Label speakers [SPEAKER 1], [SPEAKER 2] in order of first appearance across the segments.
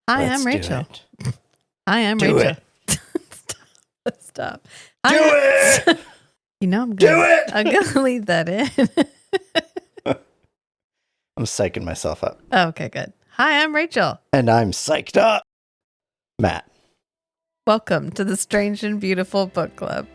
[SPEAKER 1] Hi,
[SPEAKER 2] Let's
[SPEAKER 1] I'm
[SPEAKER 2] do
[SPEAKER 1] Rachel.
[SPEAKER 2] it.
[SPEAKER 1] Hi, I'm
[SPEAKER 2] Do
[SPEAKER 1] Rachel.
[SPEAKER 2] it.
[SPEAKER 1] Stop.
[SPEAKER 2] Do it.
[SPEAKER 1] You know I'm
[SPEAKER 2] Do
[SPEAKER 1] gonna,
[SPEAKER 2] it.
[SPEAKER 1] I'm gonna leave that in.
[SPEAKER 2] I'm psyching myself up.
[SPEAKER 1] Okay, good. Hi, I'm Rachel.
[SPEAKER 2] And I'm psyched up. Matt.
[SPEAKER 1] Welcome to the Strange and Beautiful Book Club.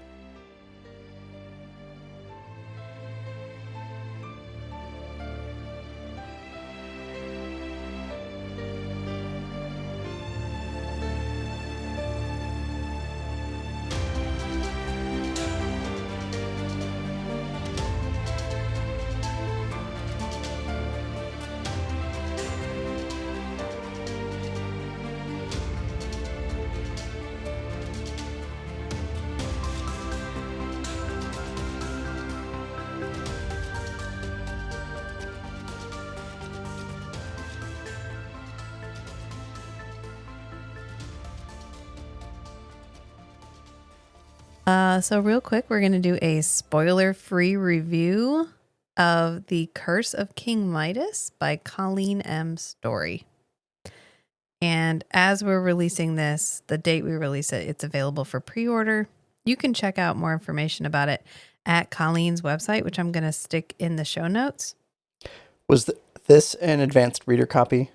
[SPEAKER 1] So real quick, we're going to do a spoiler-free review of The Curse of King Midas by Colleen M. Story. And as we're releasing this, the date we release it, it's available for pre-order. You can check out more information about it at Colleen's website, which I'm going to stick in the show notes.
[SPEAKER 2] Was this an advanced reader copy?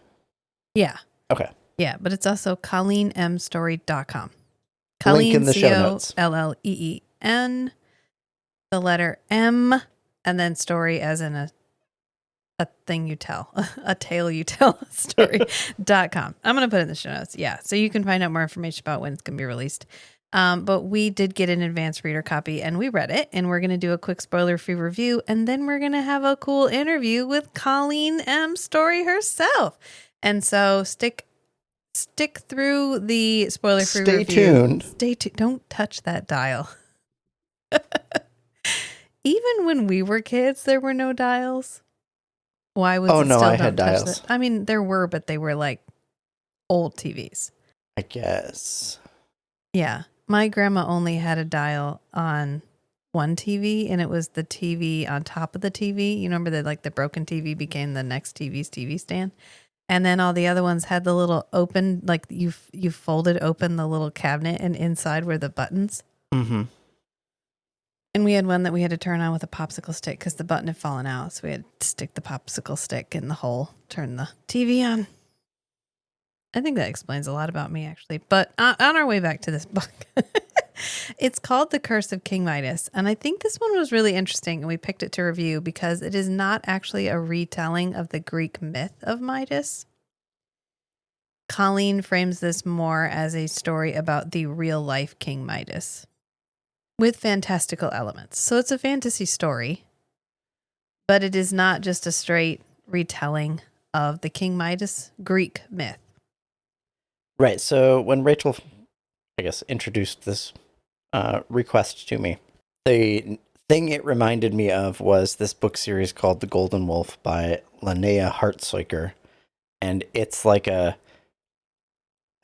[SPEAKER 1] Yeah.
[SPEAKER 2] Okay.
[SPEAKER 1] Yeah, but it's also ColleenMstory.com.
[SPEAKER 2] Link in the show notes.
[SPEAKER 1] Colleen, the letter M, and then story as in a thing you tell, a tale you tell, story.com. I'm going to put it in the show notes. Yeah. So you can find out more information about when it's going to be released. But we did get an advanced reader copy and we read it, and we're going to do a quick spoiler-free review. And then we're going to have a cool interview with Colleen M. Story herself. And so stick through the spoiler-free review. Stay tuned. Don't touch that dial. Even when we were kids, there were no dials. Why was it still
[SPEAKER 2] I
[SPEAKER 1] don't
[SPEAKER 2] had
[SPEAKER 1] touch
[SPEAKER 2] dials.
[SPEAKER 1] that? I mean, there were, but they were like old TVs.
[SPEAKER 2] I guess.
[SPEAKER 1] Yeah. My grandma only had a dial on one TV, and it was the TV on top of the TV. You remember that, like, the broken TV became the next TV's TV stand? And then all the other ones had the little open, like you folded open the little cabinet, and inside were the buttons.
[SPEAKER 2] Mm-hmm.
[SPEAKER 1] And we had one that we had to turn on with a popsicle stick because the button had fallen out. So we had to stick the popsicle stick in the hole, turn the TV on. I think that explains a lot about me, actually. But on our way back to this book, it's called The Curse of King Midas. And I think this one was really interesting, and we picked it to review because it is not actually a retelling of the Greek myth of Midas. Colleen frames this more as a story about the real-life King Midas with fantastical elements. So it's a fantasy story, but it is not just a straight retelling of the King Midas Greek myth.
[SPEAKER 2] Right. So when Rachel, I guess, introduced this request to me, the thing it reminded me of was this book series called The Golden Wolf by Linnea Hartsoiker. And it's like I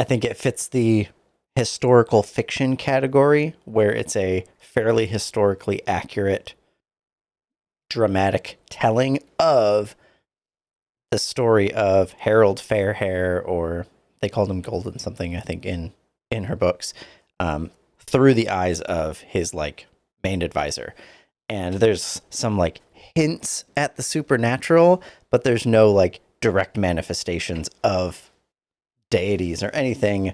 [SPEAKER 2] think it fits the historical fiction category, where it's a fairly historically accurate, dramatic telling of the story of Harold Fairhair, or they called him Golden something, I think, in her books, through the eyes of his like main advisor. And there's some like hints at the supernatural, but there's no like direct manifestations of deities or anything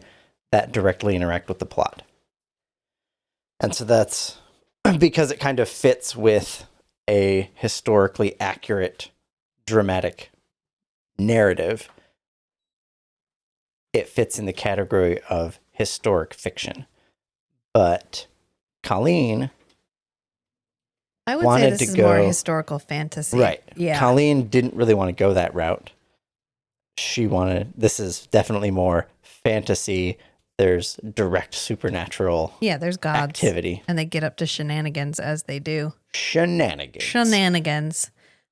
[SPEAKER 2] that directly interact with the plot. And so that's because it kind of fits with a historically accurate, dramatic narrative. It fits in the category of historic fiction. But Colleen,
[SPEAKER 1] I would say this is more historical fantasy.
[SPEAKER 2] Right.
[SPEAKER 1] Yeah.
[SPEAKER 2] Colleen didn't really want to go that route. This is definitely more fantasy. There's direct supernatural
[SPEAKER 1] there's gods
[SPEAKER 2] activity.
[SPEAKER 1] And they get up to shenanigans as they do.
[SPEAKER 2] Shenanigans.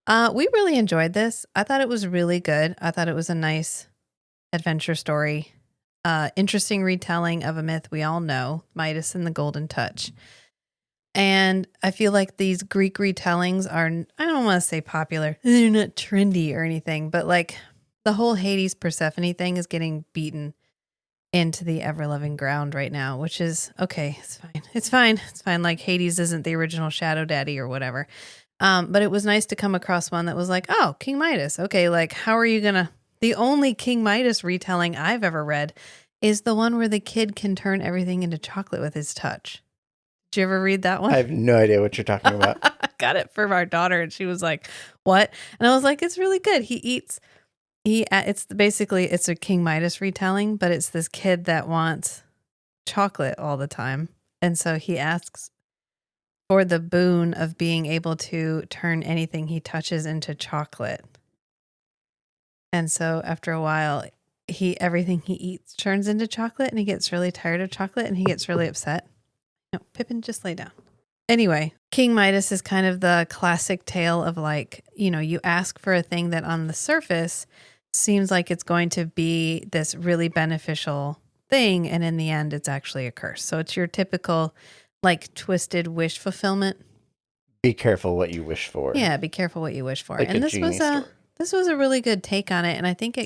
[SPEAKER 1] We really enjoyed this. I thought it was really good. I thought it was a nice adventure story. Interesting retelling of a myth we all know, Midas and the Golden Touch. And I feel like these Greek retellings are, I don't want to say popular. They're not trendy or anything, but like the whole Hades Persephone thing is getting beaten into the ever-loving ground right now, which is okay. It's fine. Like Hades isn't the original Shadow Daddy or whatever. But it was nice to come across one that was like, oh, King Midas. Okay, like how are you gonna? The only King Midas retelling I've ever read is the one where the kid can turn everything into chocolate with his touch. Did you ever read that one?
[SPEAKER 2] I have no idea what you're talking about.
[SPEAKER 1] I got it for our daughter, and she was like, "What?" And I was like, "It's really good. It's a King Midas retelling, but it's this kid that wants chocolate all the time, and so he asks for the boon of being able to turn anything he touches into chocolate. And so after a while, everything he eats turns into chocolate, and he gets really tired of chocolate, and he gets really upset. No, Pippin, just lay down. Anyway, King Midas is kind of the classic tale of like, you ask for a thing that on the surface seems like it's going to be this really beneficial thing, and in the end, it's actually a curse. So it's your typical like twisted wish fulfillment.
[SPEAKER 2] Be careful what you wish for.
[SPEAKER 1] Yeah, be careful what you wish for.
[SPEAKER 2] Like
[SPEAKER 1] And
[SPEAKER 2] a
[SPEAKER 1] this
[SPEAKER 2] genie story.
[SPEAKER 1] this was a really good take on it, and I think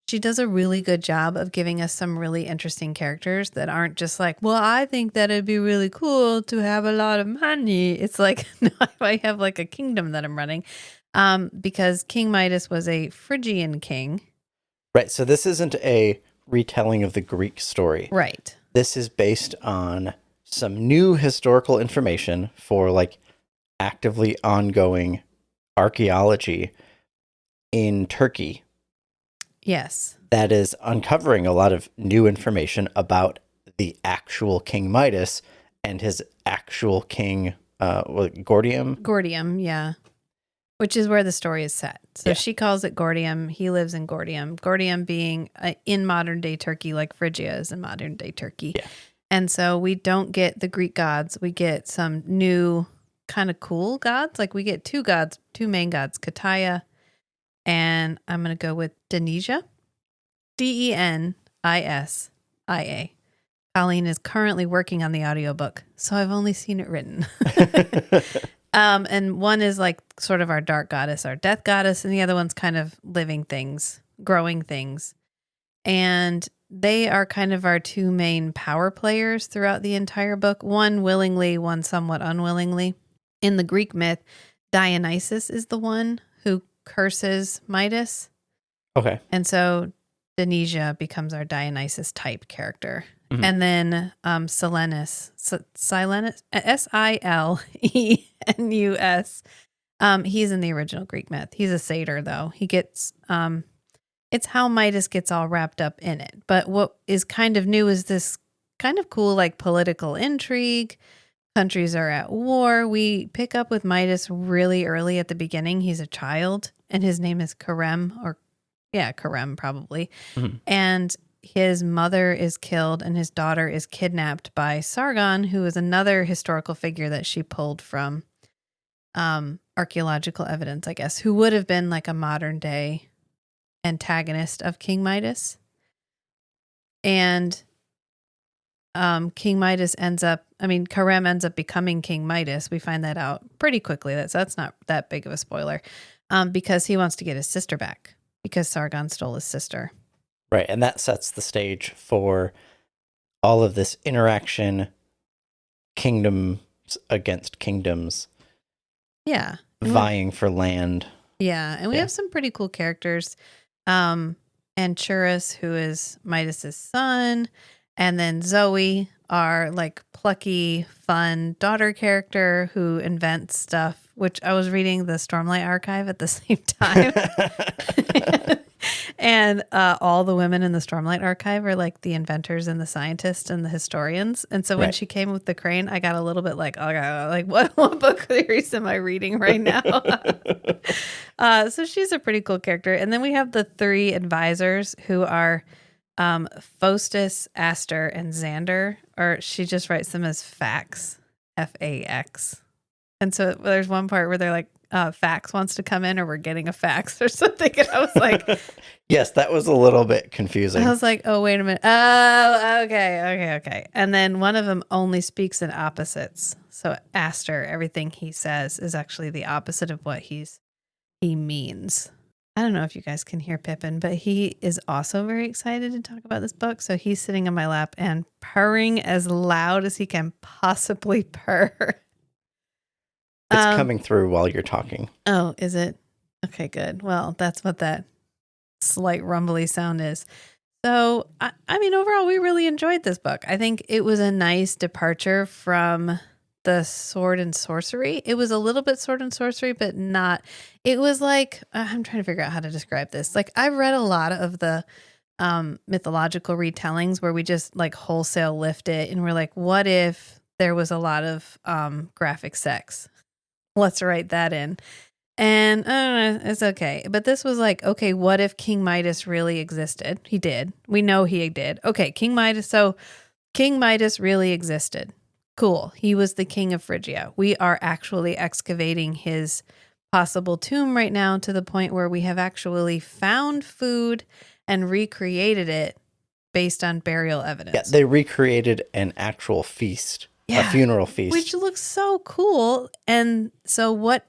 [SPEAKER 1] she does a really good job of giving us some really interesting characters that aren't just like, well, I think that it'd be really cool to have a lot of money. It's like, no, I have like a kingdom that I'm running. Because King Midas was a Phrygian king.
[SPEAKER 2] Right. So this isn't a retelling of the Greek story.
[SPEAKER 1] Right.
[SPEAKER 2] This is based on some new historical information for like actively ongoing archaeology in Turkey.
[SPEAKER 1] Yes.
[SPEAKER 2] That is uncovering a lot of new information about the actual King Midas and his actual king, Gordium.
[SPEAKER 1] Gordium, yeah. Which is where the story is set. So
[SPEAKER 2] Yeah.
[SPEAKER 1] she calls it Gordium. He lives in Gordium. Gordium being in modern day Turkey, like Phrygia is in modern day Turkey.
[SPEAKER 2] Yeah.
[SPEAKER 1] And so we don't get the Greek gods. We get some new kind of cool gods. Like we get two main gods, Kataya, and I'm going to go with Denisia. Denisia. Colleen is currently working on the audiobook, so I've only seen it written. And one is like sort of our dark goddess, our death goddess, and the other one's kind of living things, growing things. And they are kind of our two main power players throughout the entire book, one willingly, one somewhat unwillingly. In the Greek myth, Dionysus is the one who curses Midas.
[SPEAKER 2] Okay.
[SPEAKER 1] And so Denisia becomes our Dionysus type character.
[SPEAKER 2] Mhm.
[SPEAKER 1] And then Silenus, Silenus, Silenus. He's in the original Greek myth. He's a satyr, though. He gets, it's how Midas gets all wrapped up in it. But what is kind of new is this kind of cool, like political intrigue. Countries are at war. We pick up with Midas really early at the beginning. He's a child, and his name is Karem, Karem probably.
[SPEAKER 2] Mhm.
[SPEAKER 1] And his mother is killed and his daughter is kidnapped by Sargon, who is another historical figure that she pulled from archaeological evidence, I guess, who would have been like a modern day antagonist of King Midas. And Karem ends up becoming King Midas. We find that out pretty quickly. That's not that big of a spoiler, because he wants to get his sister back because Sargon stole his sister.
[SPEAKER 2] Right. And that sets the stage for all of this interaction, kingdoms against kingdoms.
[SPEAKER 1] Yeah.
[SPEAKER 2] Vying for land.
[SPEAKER 1] Yeah. And we have some pretty cool characters. Anchurus, who is Midas's son, and then Zoe, our like plucky, fun daughter character who invents stuff, which I was reading the Stormlight Archive at the same time. And all the women in the Stormlight Archive are like the inventors and the scientists and the historians. And so when she came with the crane, I got a little bit like, okay, like what book series am I reading right now? So she's a pretty cool character. And then we have the three advisors who are Faustus, Aster, and Xander, or she just writes them as Fax, Fax. And so there's one part where they're like, fax wants to come in, or we're getting a fax or something. And I was like,
[SPEAKER 2] yes, that was a little bit confusing.
[SPEAKER 1] I was like, oh, wait a minute. Oh, okay. And then one of them only speaks in opposites. So Aster, everything he says is actually the opposite of what he means. I don't know if you guys can hear Pippin, but he is also very excited to talk about this book. So he's sitting on my lap and purring as loud as he can possibly purr.
[SPEAKER 2] It's coming through while you're talking.
[SPEAKER 1] Oh, is it? Okay, good. Well, that's what that slight rumbly sound is. So, I mean, overall, we really enjoyed this book. I think it was a nice departure from the sword and sorcery. It was a little bit sword and sorcery, but not. It was like, I'm trying to figure out how to describe this. Like, I've read a lot of the mythological retellings where we just like wholesale lift it and we're like, what if there was a lot of graphic sex? Let's write that in. And I don't know, it's okay. But this was like, okay, what if King Midas really existed? He did. We know he did. Okay, King Midas. So King Midas really existed. Cool. He was the king of Phrygia. We are actually excavating his possible tomb right now to the point where we have actually found food and recreated it based on burial evidence.
[SPEAKER 2] Yeah, they recreated an actual feast, a funeral feast.
[SPEAKER 1] Which looks so cool. And so what,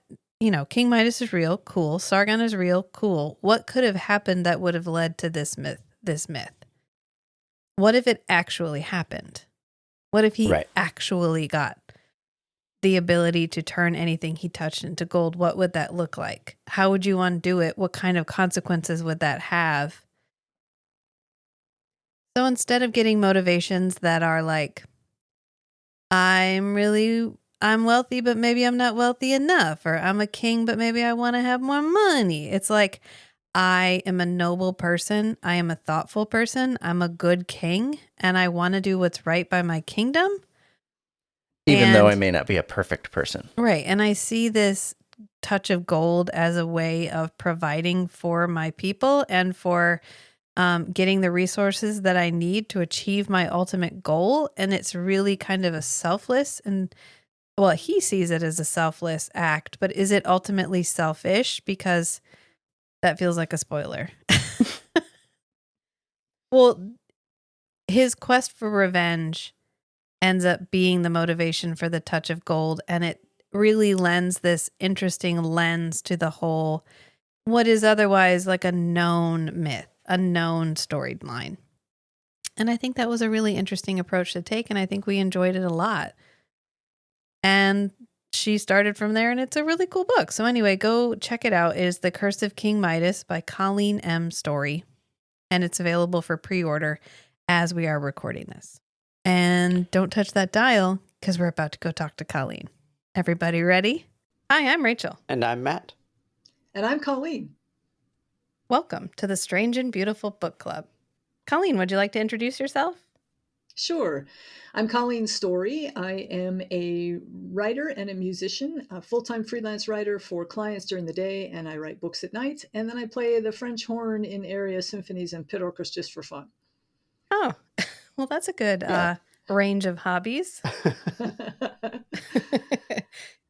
[SPEAKER 1] King Midas is real, cool. Sargon is real, cool. What could have happened that would have led to this myth? What if it actually happened? What if he actually got the ability to turn anything he touched into gold? What would that look like? How would you undo it? What kind of consequences would that have? So instead of getting motivations that are like, I'm wealthy, but maybe I'm not wealthy enough, or I'm a king, but maybe I want to have more money. It's like, I am a noble person. I am a thoughtful person. I'm a good king, and I want to do what's right by my kingdom.
[SPEAKER 2] Even though I may not be a perfect person.
[SPEAKER 1] Right. And I see this touch of gold as a way of providing for my people and for getting the resources that I need to achieve my ultimate goal. And it's really kind of a selfless and, well, he sees it as a selfless act, but is it ultimately selfish? Because that feels like a spoiler. Well, his quest for revenge ends up being the motivation for the touch of gold. And it really lends this interesting lens to the whole, what is otherwise like a known myth, a known storyline. And I think that was a really interesting approach to take. And I think we enjoyed it a lot. And she started from there, and it's a really cool book. So anyway, go check it out. It is The Curse of King Midas by Colleen M. Story. And it's available for pre-order as we are recording this. And don't touch that dial because we're about to go talk to Colleen. Everybody ready? Hi, I'm Rachel.
[SPEAKER 2] And I'm Matt.
[SPEAKER 3] And I'm Colleen.
[SPEAKER 1] Welcome to the Strange and Beautiful Book Club. Colleen, would you like to introduce yourself?
[SPEAKER 3] Sure. I'm Colleen Story. I am a writer and a musician, a full-time freelance writer for clients during the day, and I write books at night. And then I play the French horn in area symphonies and pit orchestras just for fun.
[SPEAKER 1] Oh, well, that's a good range of hobbies.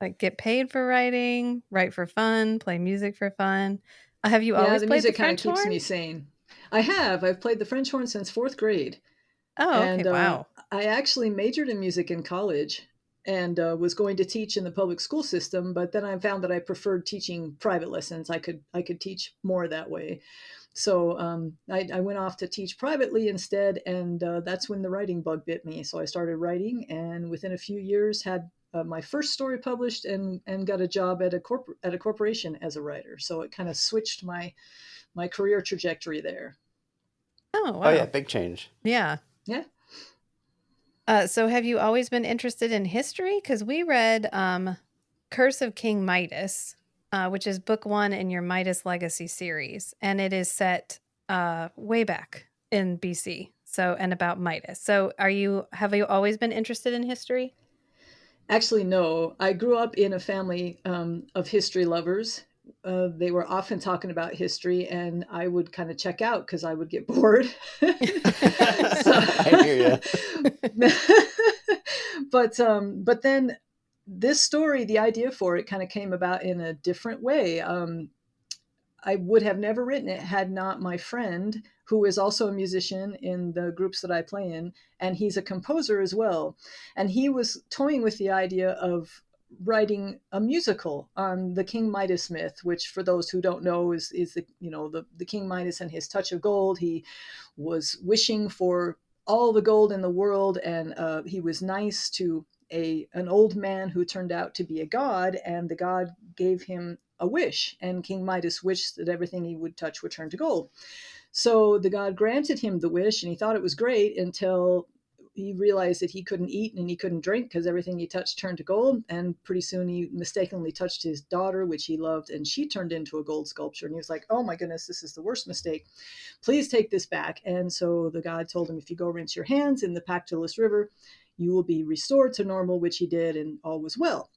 [SPEAKER 1] Like get paid for writing, write for fun, play music for fun. Have you always played the French horn?
[SPEAKER 3] The music kind of keeps me sane. I have. I've played the French horn since 4th grade.
[SPEAKER 1] Oh, okay. Wow.
[SPEAKER 3] I actually majored in music in college and was going to teach in the public school system, but then I found that I preferred teaching private lessons. I could teach more that way. So I went off to teach privately instead, and that's when the writing bug bit me. So I started writing, and within a few years had my first story published and got a job at a corporation as a writer. So it kind of switched my career trajectory there.
[SPEAKER 1] Oh, wow.
[SPEAKER 2] Oh, yeah, big change.
[SPEAKER 1] Yeah.
[SPEAKER 3] Yeah.
[SPEAKER 1] So have you always been interested in history? Because we read Curse of King Midas, which is book 1 in your Midas Legacy series. And it is set way back in BC. So, and about Midas. So have you always been interested in history?
[SPEAKER 3] Actually, no. I grew up in a family of history lovers. They were often talking about history, and I would kind of check out because I would get bored.
[SPEAKER 2] I hear you.
[SPEAKER 3] But then this story, the idea for it kind of came about in a different way. I would have never written it had not my friend, who is also a musician in the groups that I play in, and he's a composer as well. And he was toying with the idea of writing a musical on the King Midas myth, which for those who don't know is the, the King Midas and his touch of gold. He was wishing for all the gold in the world, and he was nice to an old man who turned out to be a god, and the god gave him a wish, and King Midas wished that everything he would touch would turn to gold. So the god granted him the wish, and he thought it was great until he realized that he couldn't eat and he couldn't drink because everything he touched turned to gold. And pretty soon he mistakenly touched his daughter, which he loved, and she turned into a gold sculpture. And he was like, oh my goodness, this is the worst mistake. Please take this back. And so the god told him, if you go rinse your hands in the Pactolus River, you will be restored to normal, which he did, and all was well.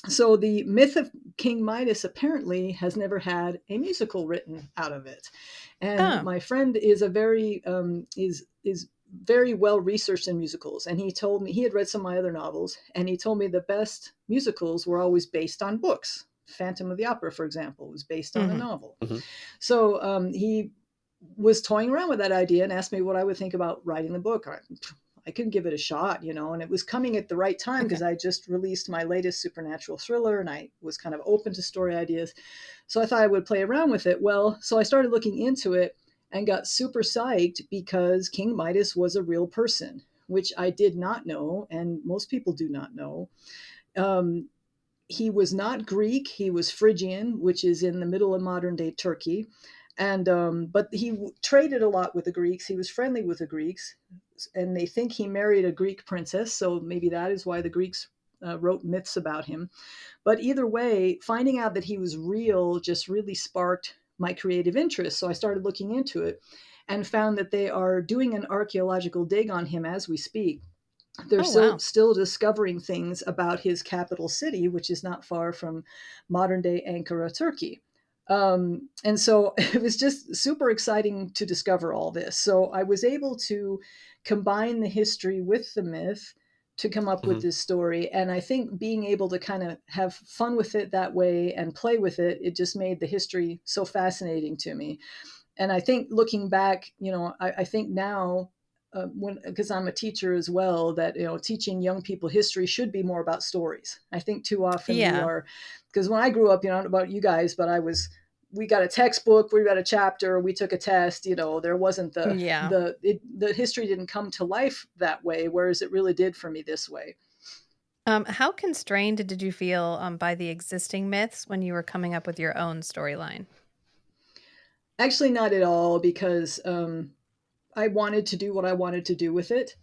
[SPEAKER 3] So the myth of King Midas apparently has never had a musical written out of it. And my friend is a very is very well researched in musicals, and he told me he had read some of my other novels, and he told me the best musicals were always based on books. Phantom of the Opera, for example, was based on a novel. So he was toying around with that idea and asked me what I would think about writing the book. I could give it a shot, and it was coming at the right time because I just released my latest supernatural thriller, and I was kind of open to story ideas. So I thought I would play around with it. Well, so I started looking into it and got super psyched because King Midas was a real person, which I did not know, and most people do not know. He was not Greek. He was Phrygian, which is in the middle of modern day Turkey. And but he traded a lot with the Greeks. He was friendly with the Greeks, and they think he married a Greek princess. So maybe that is why the Greeks wrote myths about him. But either way, finding out that he was real just really sparked my creative interest. So I started looking into it and found that they are doing an archaeological dig on him as we speak. They're still discovering things about his capital city, which is not far from modern day Ankara, Turkey. And so it was just super exciting to discover all this. So I was able to combine the history with the myth to come up with this story. And I think being able to kind of have fun with it that way and play with it, it just made the history so fascinating to me. And I think looking back, I think now, because I'm a teacher as well, that teaching young people history should be more about stories. I think too often we are, because when I grew up, I don't know about you guys, but we got a textbook, we got a chapter, we took a test. There wasn't the history didn't come to life that way, whereas it really did for me this way.
[SPEAKER 1] How constrained did you feel by the existing myths when you were coming up with your own storyline?
[SPEAKER 3] Actually, not at all, because I wanted to do what I wanted to do with it.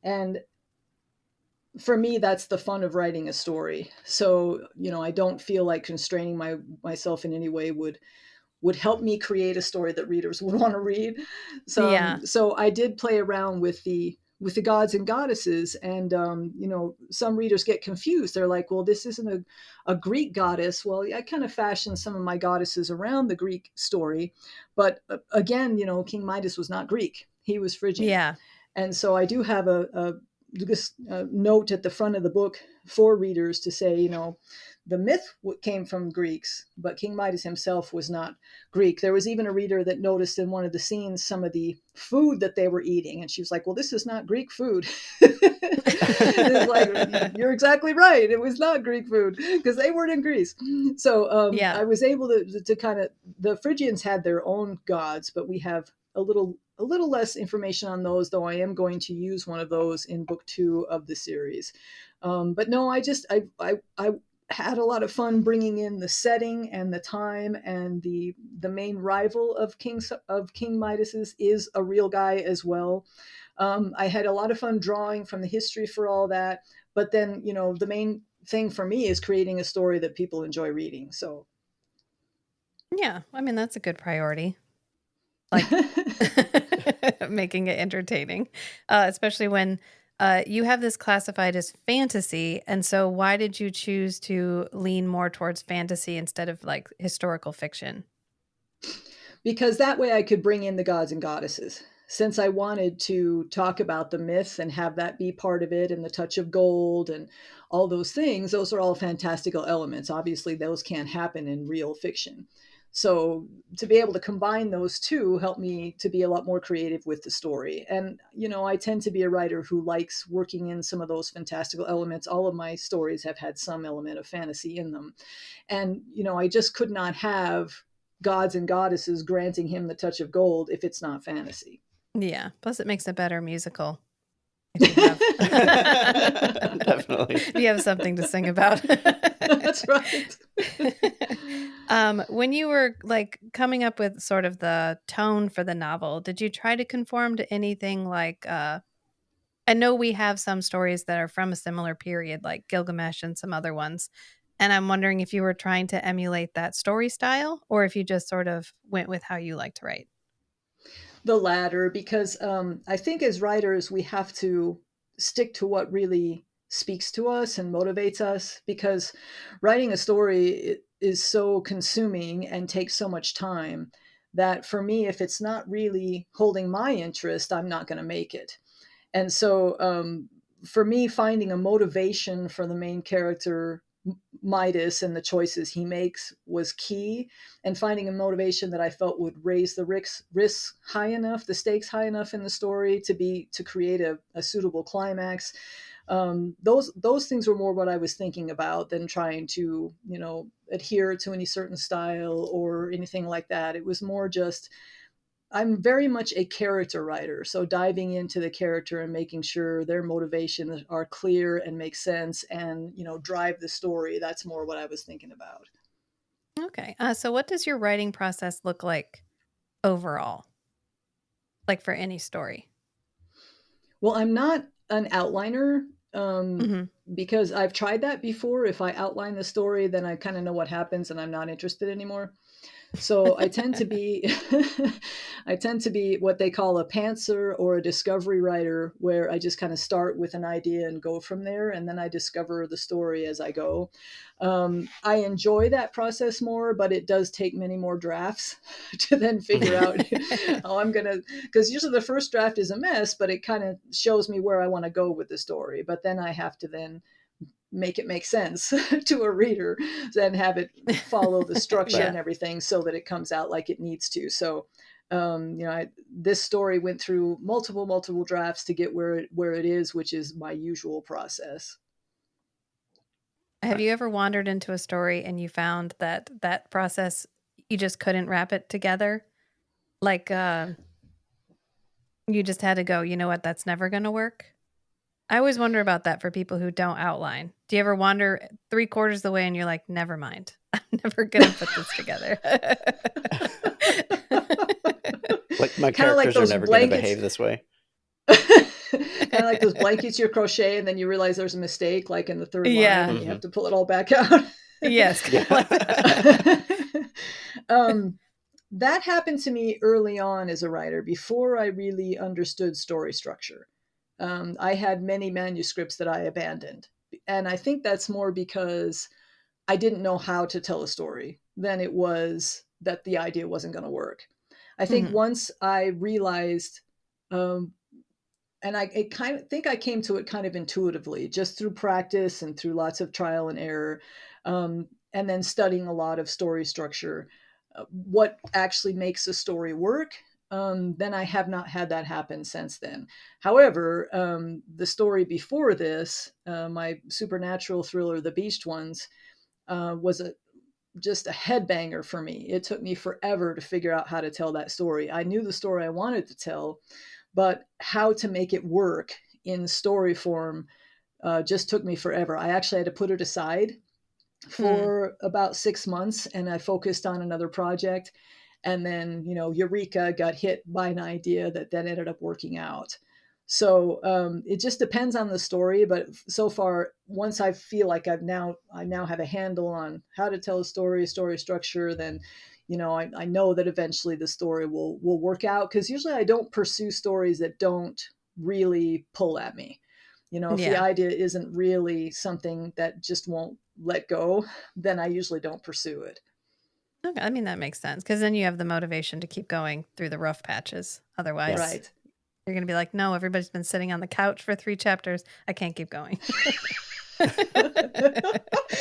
[SPEAKER 3] And for me, that's the fun of writing a story. So, I don't feel like constraining myself in any way would help me create a story that readers would want to read. So I did play around with the gods and goddesses, and some readers get confused. They're like, well, this isn't a Greek goddess. Well, I kind of fashioned some of my goddesses around the Greek story, but again, King Midas was not Greek. He was Phrygian. And so I do have a note at the front of the book for readers to say, the myth came from Greeks, but King Midas himself was not Greek. There was even a reader that noticed in one of the scenes some of the food that they were eating, and she was like, well, this is not Greek food. It's like, you're exactly right. It was not Greek food because they weren't in Greece. So I was able to kind of, the Phrygians had their own gods, but we have a little less information on those, though I am going to use one of those in book 2 of the series. But no, I had a lot of fun bringing in the setting and the time, and the main rival of King Midas's is a real guy as well. I had a lot of fun drawing from the history for all that, but then the main thing for me is creating a story that people enjoy reading. So
[SPEAKER 1] yeah, I mean, that's a good priority, like making it entertaining, especially when you have this classified as fantasy. And so why did you choose to lean more towards fantasy instead of like historical fiction?
[SPEAKER 3] Because that way I could bring in the gods and goddesses. Since I wanted to talk about the myth and have that be part of it, and the touch of gold and all those things, those are all fantastical elements. Obviously, those can't happen in real fiction. So to be able to combine those two helped me to be a lot more creative with the story. And, I tend to be a writer who likes working in some of those fantastical elements. All of my stories have had some element of fantasy in them. And, I just could not have gods and goddesses granting him the touch of gold if it's not fantasy.
[SPEAKER 1] Yeah. Plus, it makes a better musical if you have
[SPEAKER 2] Definitely.
[SPEAKER 1] if you have something to sing about.
[SPEAKER 3] That's right.
[SPEAKER 1] When you were like coming up with sort of the tone for the novel, did you try to conform to anything like? I know we have some stories that are from a similar period, like Gilgamesh and some other ones. And I'm wondering if you were trying to emulate that story style or if you just sort of went with how you like to write.
[SPEAKER 3] The latter, because I think as writers, we have to stick to what really speaks to us and motivates us, because writing a story is so consuming and takes so much time that for me, if it's not really holding my interest, I'm not going to make it. And so for me, finding a motivation for the main character Midas and the choices he makes was key, and finding a motivation that I felt would raise the risks high enough, the stakes high enough in the story to create a suitable climax. Those things were more what I was thinking about than trying to adhere to any certain style or anything like that. It was more just, I'm very much a character writer, so diving into the character and making sure their motivations are clear and make sense and, drive the story. That's more what I was thinking about.
[SPEAKER 1] Okay. So what does your writing process look like overall? Like for any story?
[SPEAKER 3] Well, I'm not an outliner
[SPEAKER 1] Mm-hmm.
[SPEAKER 3] because I've tried that before. If I outline the story, then I kind of know what happens and I'm not interested anymore. So I tend to be I tend to be what they call a pantser or a discovery writer, where I just kind of start with an idea and go from there, and then I discover the story as I go. I enjoy that process more, but it does take many more drafts to then figure out how I'm gonna, because usually the first draft is a mess, but it kind of shows me where I want to go with the story. But then I have to then make it make sense to a reader and have it follow the structure and everything so that it comes out like it needs to. So, this story went through multiple drafts to get where it is, which is my usual process.
[SPEAKER 1] Have you ever wandered into a story and you found that process, you just couldn't wrap it together? Like you just had to go, you know what, that's never going to work? I always wonder about that for people who don't outline. Do you ever wander 3/4 of the way and you're like, never mind, I'm never going to put this together?
[SPEAKER 2] Like my
[SPEAKER 3] Kinda like
[SPEAKER 2] characters are
[SPEAKER 3] those
[SPEAKER 2] never going to
[SPEAKER 3] blankets.
[SPEAKER 2] behave this way.
[SPEAKER 3] Kind of like those blankets you crochet and then you realize there's a mistake, like in the third
[SPEAKER 1] Yeah.
[SPEAKER 3] line, and you have to pull it all back out.
[SPEAKER 1] Yes.
[SPEAKER 2] Yeah.
[SPEAKER 1] Like that.
[SPEAKER 3] That happened to me early on as a writer, before I really understood story structure. I had many manuscripts that I abandoned. And I think that's more because I didn't know how to tell a story than it was that the idea wasn't going to work. I think
[SPEAKER 1] Mhm.
[SPEAKER 3] once I realized, and I think I came to it kind of intuitively, just through practice and through lots of trial and error, and then studying a lot of story structure, what actually makes a story work. Then I have not had that happen since then. However, the story before this, my supernatural thriller, The Beached Ones, was just a headbanger for me. It took me forever to figure out how to tell that story. I knew the story I wanted to tell, but how to make it work in story form just took me forever. I actually had to put it aside for about 6 months, and I focused on another project. And then, Eureka, got hit by an idea that then ended up working out. So it just depends on the story. But so far, once I feel like I now have a handle on how to tell a story structure, then I know that eventually the story will work out, because usually I don't pursue stories that don't really pull at me. If the
[SPEAKER 1] Yeah.
[SPEAKER 3] idea isn't really something that just won't let go, then I usually don't pursue it.
[SPEAKER 1] Okay, I mean, that makes sense because then you have the motivation to keep going through the rough patches. Otherwise,
[SPEAKER 3] Right.
[SPEAKER 1] you're going to be like, no, everybody's been sitting on the couch for 3 chapters. I can't keep going.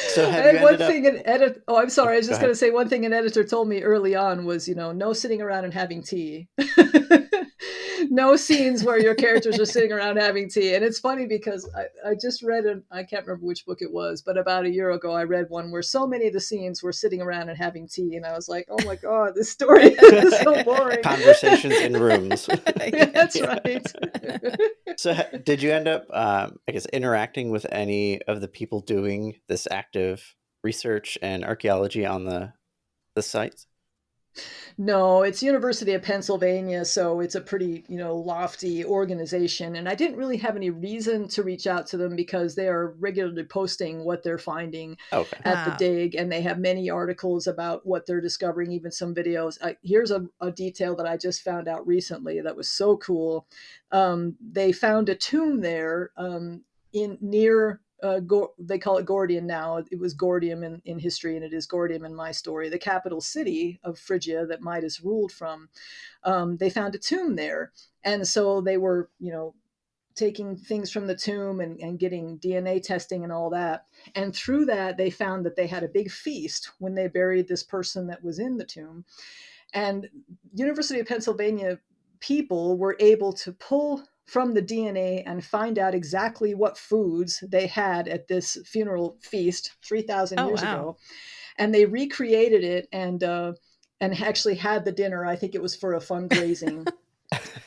[SPEAKER 2] So have you
[SPEAKER 3] One
[SPEAKER 2] ended up?
[SPEAKER 3] thing an edit. Oh, I'm sorry. I was
[SPEAKER 2] Go
[SPEAKER 3] just going
[SPEAKER 2] ahead.
[SPEAKER 3] to say one thing an editor told me early on was, no sitting around and having tea. No scenes where your characters are sitting around having tea. And it's funny because I just read I can't remember which book it was, but about a year ago I read one where so many of the scenes were sitting around and having tea, and I was like, oh my god, this story is so boring.
[SPEAKER 2] Conversations in rooms.
[SPEAKER 3] That's
[SPEAKER 2] Yeah.
[SPEAKER 3] right.
[SPEAKER 2] So did you end up, I guess, interacting with any of the people doing this active research and archaeology on the sites?
[SPEAKER 3] No, it's University of Pennsylvania, so it's a pretty, lofty organization. And I didn't really have any reason to reach out to them because they are regularly posting what they're finding
[SPEAKER 2] Okay.
[SPEAKER 3] at the
[SPEAKER 1] Wow.
[SPEAKER 3] dig, and they have many articles about what they're discovering, even some videos. Here's a detail that I just found out recently that was so cool. They found a tomb there in near they call it Gordium now. It was Gordium in history, and it is Gordium in my story, the capital city of Phrygia that Midas ruled from. They found a tomb there. And so they were, taking things from the tomb and getting DNA testing and all that. And through that, they found that they had a big feast when they buried this person that was in the tomb. And University of Pennsylvania people were able to pull from the DNA and find out exactly what foods they had at this funeral feast 3,000
[SPEAKER 1] Oh,
[SPEAKER 3] years
[SPEAKER 1] wow.
[SPEAKER 3] ago. And they recreated it and actually had the dinner. I think it was for a fundraising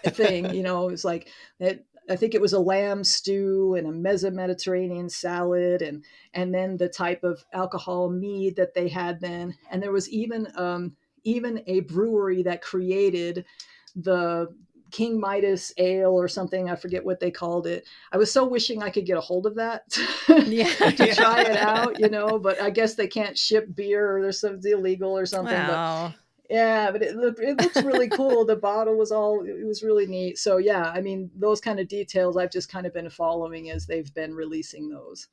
[SPEAKER 3] thing. It was like it, I think it was a lamb stew and a Mediterranean salad, and then the type of alcohol mead that they had then. And there was even a brewery that created the King Midas ale or something. I forget what they called it. I was so wishing I could get a hold of that
[SPEAKER 1] Yeah.
[SPEAKER 3] to try it out, but I guess they can't ship beer, or there's something illegal or something. But
[SPEAKER 1] Wow.
[SPEAKER 3] yeah, but it looks really cool. The bottle it was really neat. So yeah, I mean, those kind of details I've just kind of been following as they've been releasing those.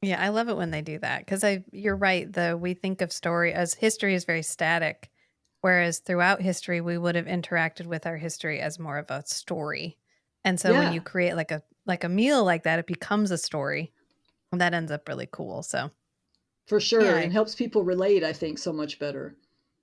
[SPEAKER 1] Yeah, I love it when they do that because you're right. We think of story as history is very static, whereas throughout history we would have interacted with our history as more of a story. And so when you
[SPEAKER 3] Yeah,
[SPEAKER 1] create like a meal like that, it becomes a story, and that ends up really cool. So
[SPEAKER 3] for sure.
[SPEAKER 1] yeah,
[SPEAKER 3] And helps people relate, I think, so much better.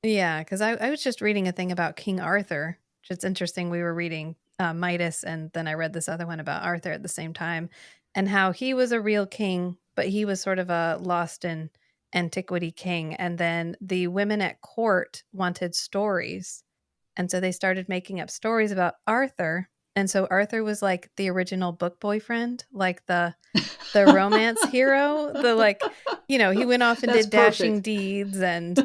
[SPEAKER 1] yeah, because I was just reading a thing about King Arthur, which is interesting. We were reading Midas, and then I read this other one about Arthur at the same time, and how he was a real king, but he was sort of a lost in antiquity king. And then the women at court wanted stories, and so they started making up stories about Arthur. And so Arthur was like the original book boyfriend, like the romance hero, he went off and
[SPEAKER 3] That's
[SPEAKER 1] did dashing
[SPEAKER 3] perfect.
[SPEAKER 1] deeds, and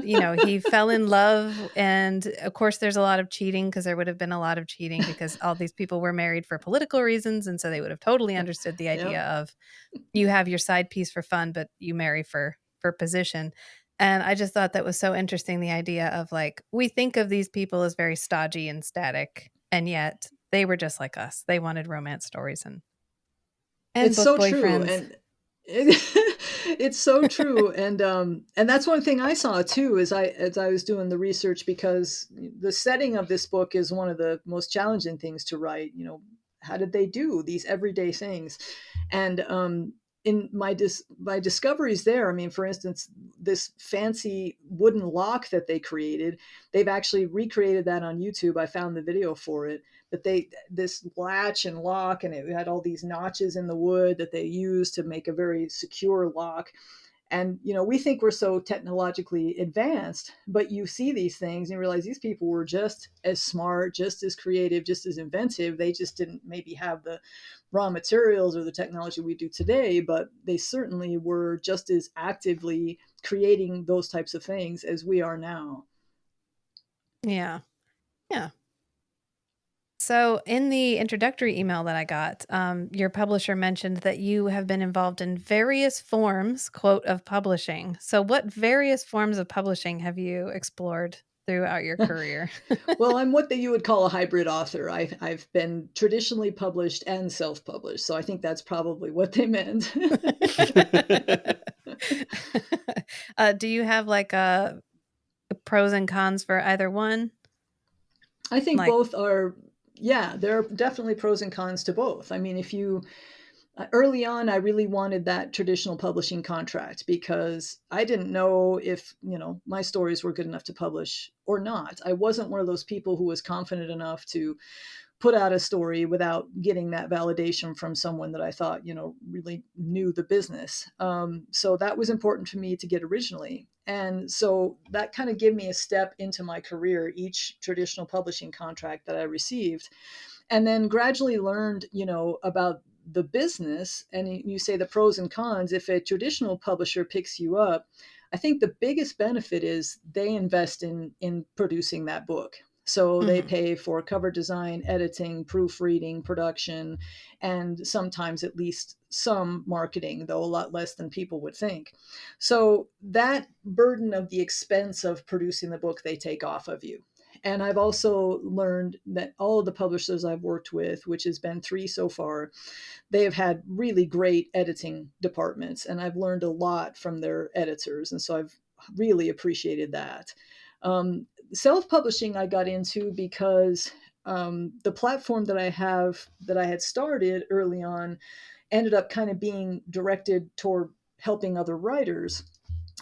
[SPEAKER 1] he fell in love, and of course there's a lot of cheating because there would have been a lot of cheating because all these people were married for political reasons, and so they would have totally understood the
[SPEAKER 3] Yep.
[SPEAKER 1] idea of you have your side piece for fun but you marry for position. And I just thought that was so interesting, the idea of like we think of these people as very stodgy and static, and yet they were just like us. They wanted romance stories and
[SPEAKER 3] It's
[SPEAKER 1] book
[SPEAKER 3] so true,
[SPEAKER 1] boyfriends.
[SPEAKER 3] and it's so true. And that's one thing I saw too as I was doing the research, because the setting of this book is one of the most challenging things to write. How did they do these everyday things? And in my discoveries there, I mean, for instance, this fancy wooden lock that they created, they've actually recreated that on YouTube. I found the video for it. But this latch and lock, and it had all these notches in the wood that they used to make a very secure lock. And we think we're so technologically advanced, but you see these things and you realize these people were just as smart, just as creative, just as inventive. They just didn't maybe have the raw materials or the technology we do today, but they certainly were just as actively creating those types of things as we are now.
[SPEAKER 1] Yeah. Yeah. So, in the introductory email that I got, your publisher mentioned that you have been involved in various forms, quote, of publishing. So, what various forms of publishing have you explored throughout your career?
[SPEAKER 3] Well, I'm what you would call a hybrid author. I've been traditionally published and self-published, so I think that's probably what they meant.
[SPEAKER 1] Do you have like a pros and cons for either one?
[SPEAKER 3] I think
[SPEAKER 1] Like,
[SPEAKER 3] both are, yeah, there are definitely pros and cons to both. I mean, early on, I really wanted that traditional publishing contract because I didn't know if, my stories were good enough to publish or not. I wasn't one of those people who was confident enough to put out a story without getting that validation from someone that I thought, really knew the business. So that was important for me to get originally. And so that kind of gave me a step into my career, each traditional publishing contract that I received. And then gradually learned, about the business. And you say the pros and cons. If a traditional publisher picks you up, I think the biggest benefit is they invest in producing that book. So they pay for cover design, editing, proofreading, production, and sometimes at least some marketing, though a lot less than people would think. So that burden of the expense of producing the book, they take off of you. And I've also learned that all of the publishers I've worked with, which has been 3 so far, they have had really great editing departments. And I've learned a lot from their editors. And so I've really appreciated that. Self-publishing I got into because the platform that I had started early on ended up kind of being directed toward helping other writers.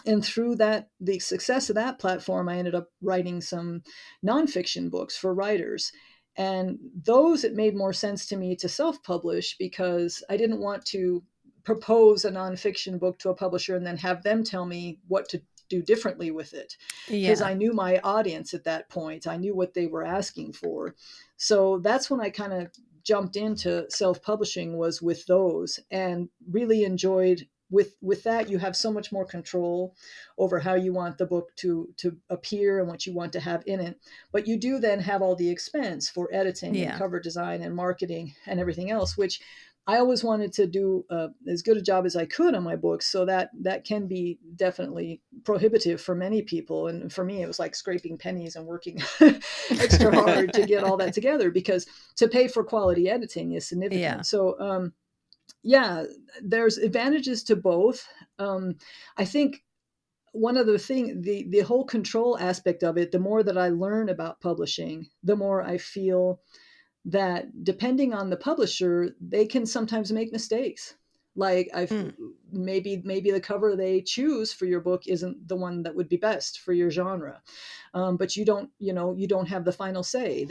[SPEAKER 3] And through the success of that platform, I ended up writing some nonfiction books for writers. And those, it made more sense to me to self-publish because I didn't want to propose a nonfiction book to a publisher and then have them tell me what to do differently with it. Because I knew my audience at that point. I knew what they were asking for. So that's when I kind of jumped into self-publishing, was with those, and really enjoyed. With that, you have so much more control over how you want the book to appear and what you want to have in it. But you do then have all the expense for editing and cover design and marketing and everything else, which I always wanted to do as good a job as I could on my books. So that can be definitely prohibitive for many people. And for me, it was like scraping pennies and working extra hard to get all that together, because to pay for quality editing is significant.
[SPEAKER 1] Yeah.
[SPEAKER 3] So, there's advantages to both. I think one other thing, the whole control aspect of it, the more that I learn about publishing, the more I feel that depending on the publisher, they can sometimes make mistakes. Like maybe the cover they choose for your book isn't the one that would be best for your genre, but you don't have the final say.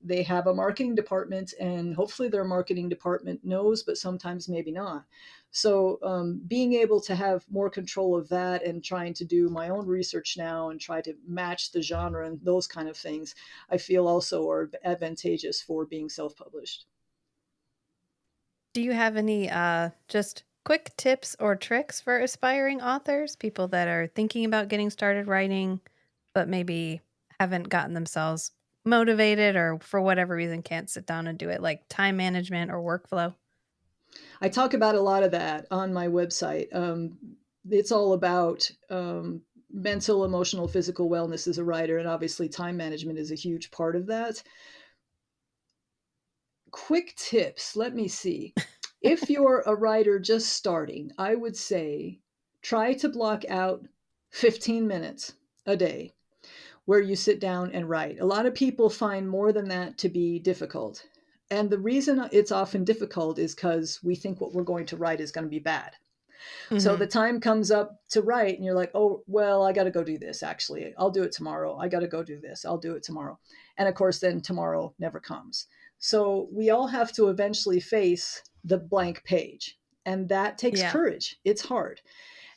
[SPEAKER 3] They have a marketing department, and hopefully their marketing department knows, but sometimes maybe not. So being able to have more control of that, and trying to do my own research now and try to match the genre and those kind of things, I feel also are advantageous for being self-published.
[SPEAKER 1] Do you have any just quick tips or tricks for aspiring authors, people that are thinking about getting started writing, but maybe haven't gotten themselves motivated or for whatever reason can't sit down and do it, like time management or workflow?
[SPEAKER 3] I talk about a lot of that on my website. It's all about mental, emotional, physical wellness as a writer, and obviously time management is a huge part of that. Quick tips, let me see. If you're a writer just starting, I would say try to block out 15 minutes a day where you sit down and write. A lot of people find more than that to be difficult. And the reason it's often difficult is because we think what we're going to write is going to be bad. So the time comes up to write and you're like, oh, well, I got to go do this. Actually, I'll do it tomorrow. I got to go do this. I'll do it tomorrow. And of course, then tomorrow never comes. So we all have to eventually face the blank page. And that takes courage. It's hard.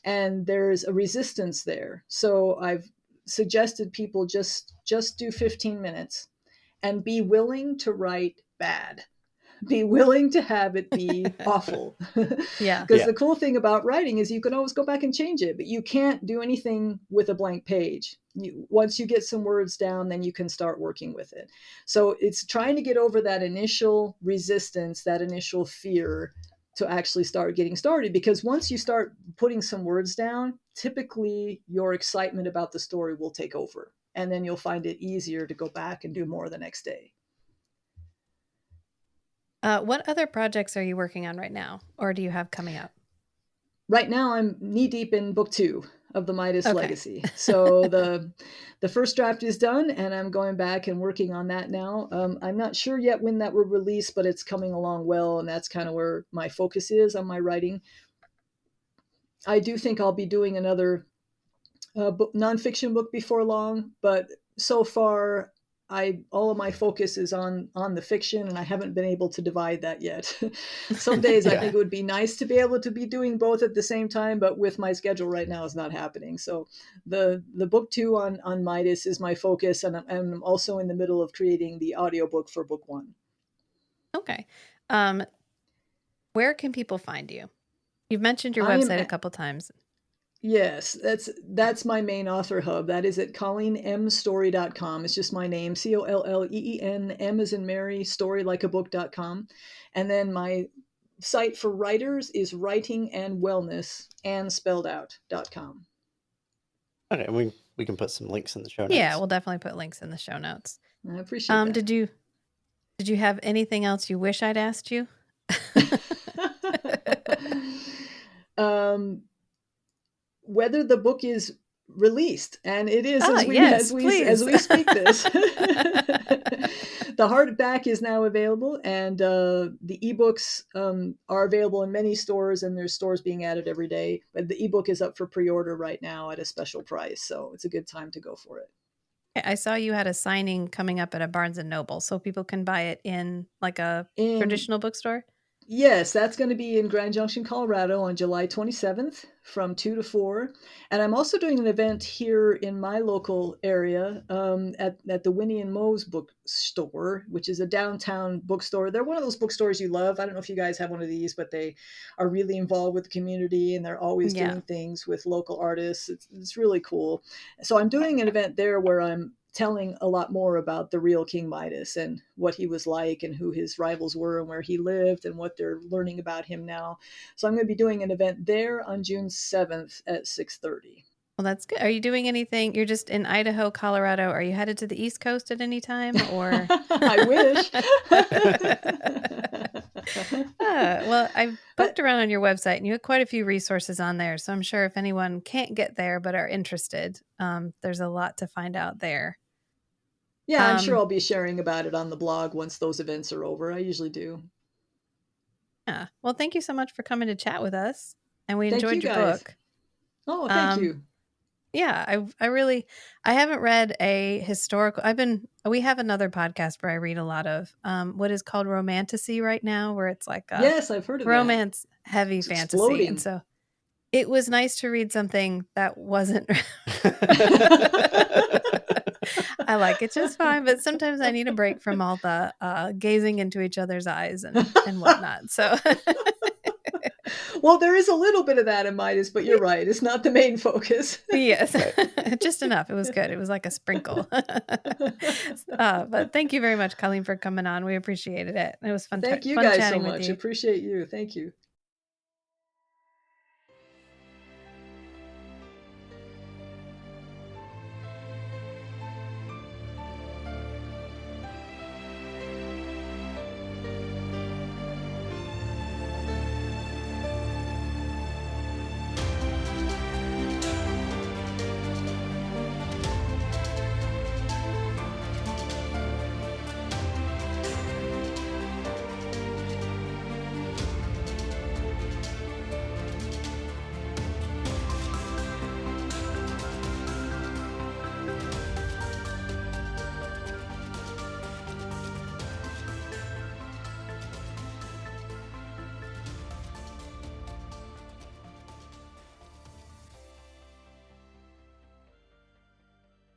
[SPEAKER 3] And there's a resistance there. So I've suggested people just do 15 minutes and be willing to write bad. Be willing to have it be awful. Because the cool thing about writing is you can always go back and change it, but you can't do anything with a blank page. Once you get some words down, then you can start working with it. So it's trying to get over that initial resistance, that initial fear, to actually start getting started. Because once you start putting some words down, typically your excitement about the story will take over. And then you'll find it easier to go back and do more the next day.
[SPEAKER 1] What other projects are you working on right now, or do you have coming up?
[SPEAKER 3] Right now, I'm knee deep in book 2. of the Midas
[SPEAKER 1] Okay.
[SPEAKER 3] Legacy. So the first draft is done, and I'm going back and working on that now. I'm not sure yet when that will release, but it's coming along well, and that's kind of where my focus is on my writing. I do think I'll be doing another nonfiction book before long, but so far all of my focus is on the fiction, and I haven't been able to divide that yet. Some days I
[SPEAKER 2] Yeah.
[SPEAKER 3] think it would be nice to be able to be doing both at the same time, but with my schedule right now, it's not happening. So the book 2 on Midas is my focus, and I'm also in the middle of creating the audiobook for book 1.
[SPEAKER 1] Okay. Where can people find you? You've mentioned your
[SPEAKER 3] I am
[SPEAKER 1] website a couple times.
[SPEAKER 3] Yes, that's my main author hub. That is at ColleenMStory.com. It's just my name, Colleen, M as in Mary, story like a book.com. And then my site for writers is writing and wellness and spelled out.com.
[SPEAKER 2] Okay, we can put some links in the show notes.
[SPEAKER 1] Yeah, we'll definitely put links in the show notes.
[SPEAKER 3] I appreciate that.
[SPEAKER 1] Did you have anything else you wish I'd asked you?
[SPEAKER 3] Whether the book is released, and it is
[SPEAKER 1] yes,
[SPEAKER 3] as we
[SPEAKER 1] please.
[SPEAKER 3] speak this. The hardback is now available, and the ebooks are available in many stores, and there's stores being added every day. But the ebook is up for pre-order right now at a special price, so it's a good time to go for it.
[SPEAKER 1] I saw you had a signing coming up at a Barnes and Noble, so people can buy it in like a traditional bookstore.
[SPEAKER 3] Yes, that's going to be in Grand Junction, Colorado on July 27th from 2 to 4. And I'm also doing an event here in my local area at the Winnie and Moe's bookstore, which is a downtown bookstore. They're one of those bookstores you love. I don't know if you guys have one of these, but they are really involved with the community, and they're always doing things with local artists. It's really cool. So I'm doing an event there where I'm telling a lot more about the real King Midas and what he was like and who his rivals were and where he lived and what they're learning about him now. So I'm going to be doing an event there on June 7th at 6:30.
[SPEAKER 1] Well, that's good. Are you doing anything? You're just in Idaho, Colorado. Are you headed to the East Coast at any time, or?
[SPEAKER 3] I wish.
[SPEAKER 1] Well, I've poked around on your website, and you have quite a few resources on there. So I'm sure if anyone can't get there but are interested, there's a lot to find out there.
[SPEAKER 3] Yeah, I'm sure I'll be sharing about it on the blog once those events are over. I usually do.
[SPEAKER 1] Yeah. Well, thank you so much for coming to chat with us, and we
[SPEAKER 3] Thank
[SPEAKER 1] enjoyed
[SPEAKER 3] you
[SPEAKER 1] your
[SPEAKER 3] guys.
[SPEAKER 1] book.
[SPEAKER 3] Oh, thank you.
[SPEAKER 1] Yeah, I haven't read a historical. We have another podcast where I read a lot of what is called romantasy right now, where it's like
[SPEAKER 3] yes, I've heard of
[SPEAKER 1] romance heavy
[SPEAKER 3] it's
[SPEAKER 1] fantasy.
[SPEAKER 3] Exploding.
[SPEAKER 1] And so it was nice to read something that wasn't. I like it just fine, but sometimes I need a break from all the gazing into each other's eyes and whatnot. So.
[SPEAKER 3] Well, there is a little bit of that in Midas, but you're right. It's not the main focus.
[SPEAKER 1] Yes, just enough. It was good. It was like a sprinkle. But thank you very much, Colleen, for coming on. We appreciated it. It was fun.
[SPEAKER 3] Thank you
[SPEAKER 1] fun
[SPEAKER 3] guys so
[SPEAKER 1] chatting
[SPEAKER 3] much.
[SPEAKER 1] with you.
[SPEAKER 3] Appreciate you. Thank you.